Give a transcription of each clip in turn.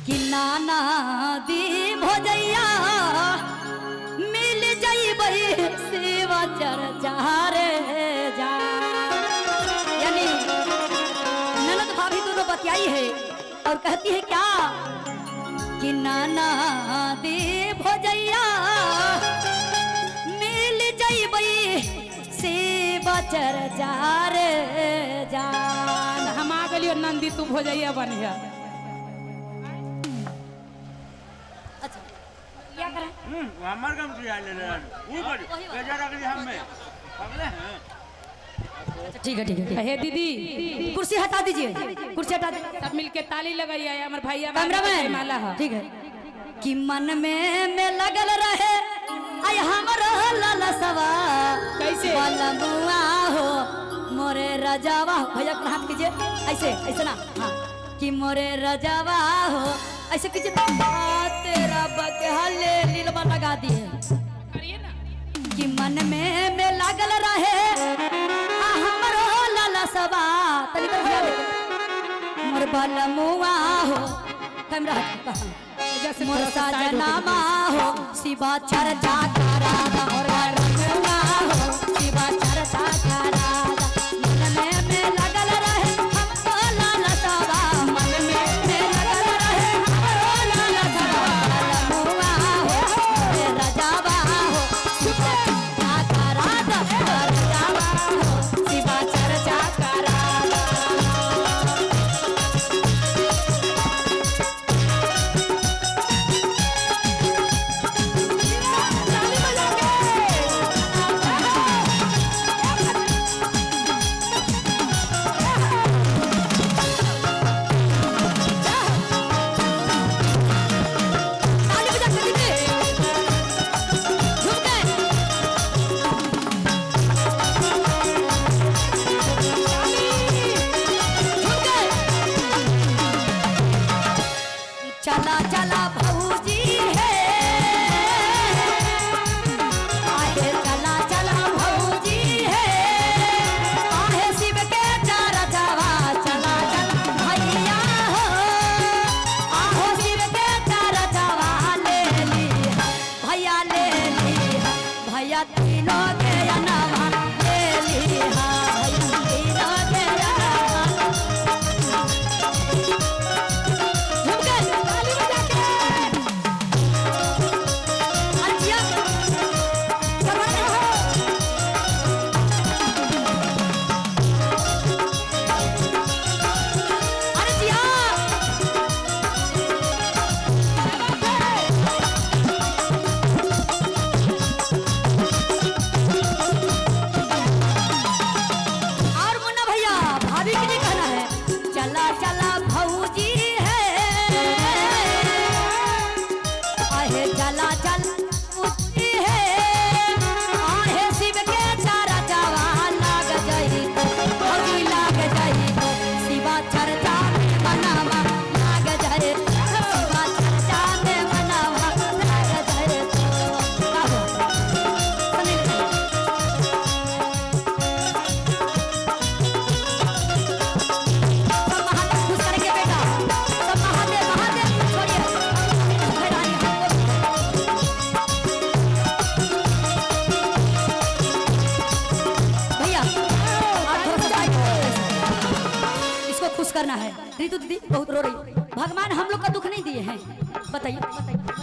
कि नाना दी भोजैया मिल जइबै सेवा चर्चा रे जा। यानी ननद भाभी दोनों बतियाई है और कहती है क्या कि नाना दी भोजैया मिल जइबै सेवा चर्चा रे जान। हम आ गलियो नंदी तू भोजैया बनिया। अच्छा क्या करें? हमार काम से आले रे ऊपर बेचारा के हम में अगले हैं। ठीक है ठीक है। हे दीदी कुर्सी हटा दीजिए, कुर्सी हटा दीजिए। सब मिलके ताली लगाइए हमारे भैया कैमरामैन माला है। ठीक है कि मन में लगल रहे आय हमरो ललसवा कैसे बलमुआ हो मोरे रजावा। भैया को हाथ कीजिए ऐसे ऐसे ना। हाँ कि मोरे रजावा हो ऐसे कीजिए। तेरा बगहले नीलमा लगा दिए करिए ना कि मन में लगल रहे हमरो ललसवा तनिक मोर बलमुआ हो कैमरा मोर सजनामा हो शिवा चर्चा करा और बलमुआ हो शिवा चर्चा करा। मन में लगल रहे हमको ललसवा मन में लगल रहे हमरो ललसवा बलमुआ हो रजावा हो शिवा चर्चा करा रजावा हो शिवा चर्चा करा। चला चला भौजी है आहे चला चला भौजी है आहे शिव के चारा जावा। चला चला भैया हो आहो शिव के चारा जावा ले ली भैया ले ली भैया तीनों के अनवा ले ली भैया तीनों के करना है। ऋतु दीदी बहुत रो रही। भगवान हम लोग का दुख नहीं दिए हैं, बताइए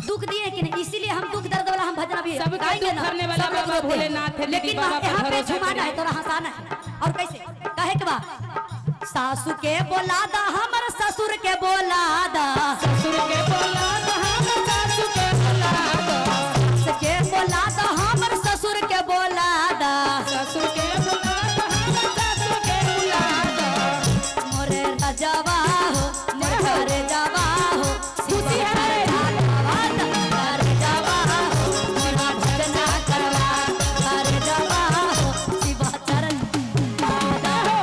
दुख दिए कि नहीं? इसीलिए हम दुख दर्द वाला हम भजन भी गाएंगे ना। बाबा भोलेनाथ है, लेकिन यहाँ पे झुमाना है थोड़ा हंसाना है। और कैसे कहे के बा सासू के बोला दा हमर ससुर के बोला दा ससुर के बोला दा हमर सासू के बोला दा सास के बोला दा हमर ससुर के बोला दा ससुर के बोला दा हमर सासू के बोला दा मोरे रजवा हो मोरे घरे जावा हो खुशी है घरे जावा हो मोरा भजना करवा घरे जावा हो शिवा चरण दादा हो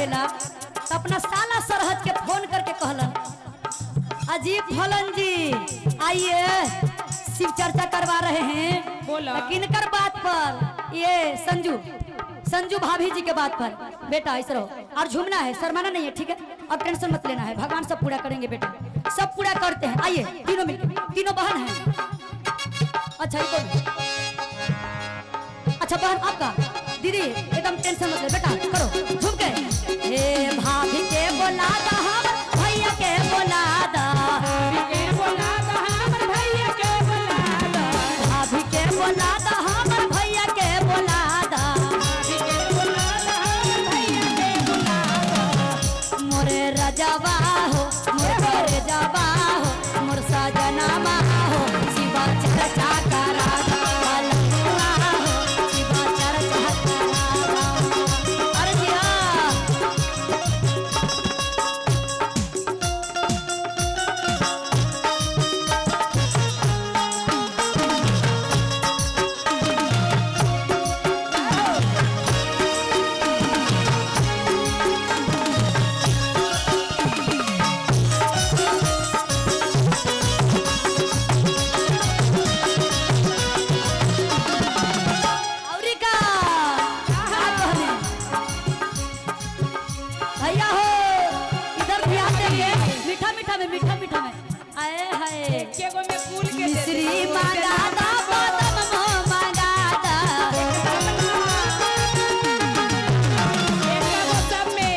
रहेला तो अपना साला सरहद के फोन करके कहलन, अजीब फलन जी आइए शिव चर्चा करवा रहे हैं। बोला। किनकर बात पर? ये संजू भाभी जी के बात पर। बेटा ऐसे रहो और झूमना है, शर्माना नहीं है, ठीक है? अब टेंशन मत लेना है, भगवान सब पूरा करेंगे बेटा, सब पूरा करते हैं। आइए तीनों मिलकर, तीनों बहन हैं। अच्छा ये कौन? अच्छा बहन आपका, दीदी एकदम टेंशन मत ले बेटा, करो झूम के। हे भाभी के बोला दा, हम भैया के बोला दा, के बोला दा हमर भैया के बोला दा, भाभी के बोला दा, हम भैया के बोला दा, के बोला दा हमर भैया के बोला दा। मोरे रजवा हो, मोरे रजवा हो, मोर सजनमा हो, शिवा चर्चा करा दा, लखुआ हो, शिवा चर्चा करा दा। अरे जी हाँ। औरी का भैया हो, इधर भी आते हैं मीठा मीठा में, मीठा मीठा में आए हाय। के गो में फूल के दे मिश्री दे। मांगा दा, बादाम मोह मांगा दा, एक गो सब में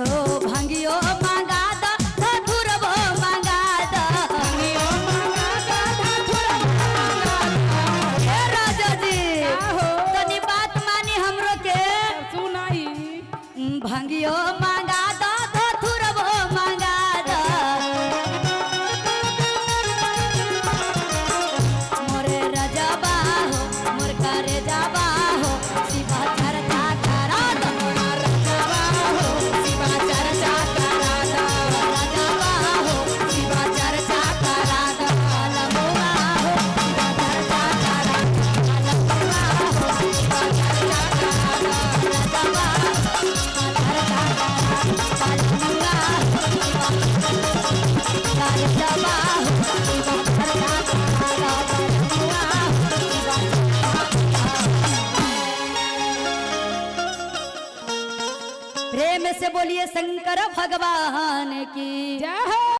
ओ भांगियो मांगा दा, धतुरबो मांगा दा। नियो मांगा दा धाथुरा मांगा दा। हे राजा जी आहो। तनी बात मानी हमरो के, सुनाई भांगियो मांगा दा, धतुरबो मांगा दा। मोरे रजबा हो, मोर करे जाबा हो, शिवा चर्चा करा दा, मोर रजबा हो, शिवा चर्चा करा दा, रजबा हो, शिवा चर्चा करा दा, लमुआ हो, शिवा चर्चा करा दा, लमुआ हो, शिवा चर्चा करा दा, रजबा हो, शिवा चर्चा करा दा, लमुआ हो, शिवा रजबा हो, शिवा चर्चा करा दा, लमुआ हो, शिवा प्रेम से बोलिए शंकर भगवान की। जय हो।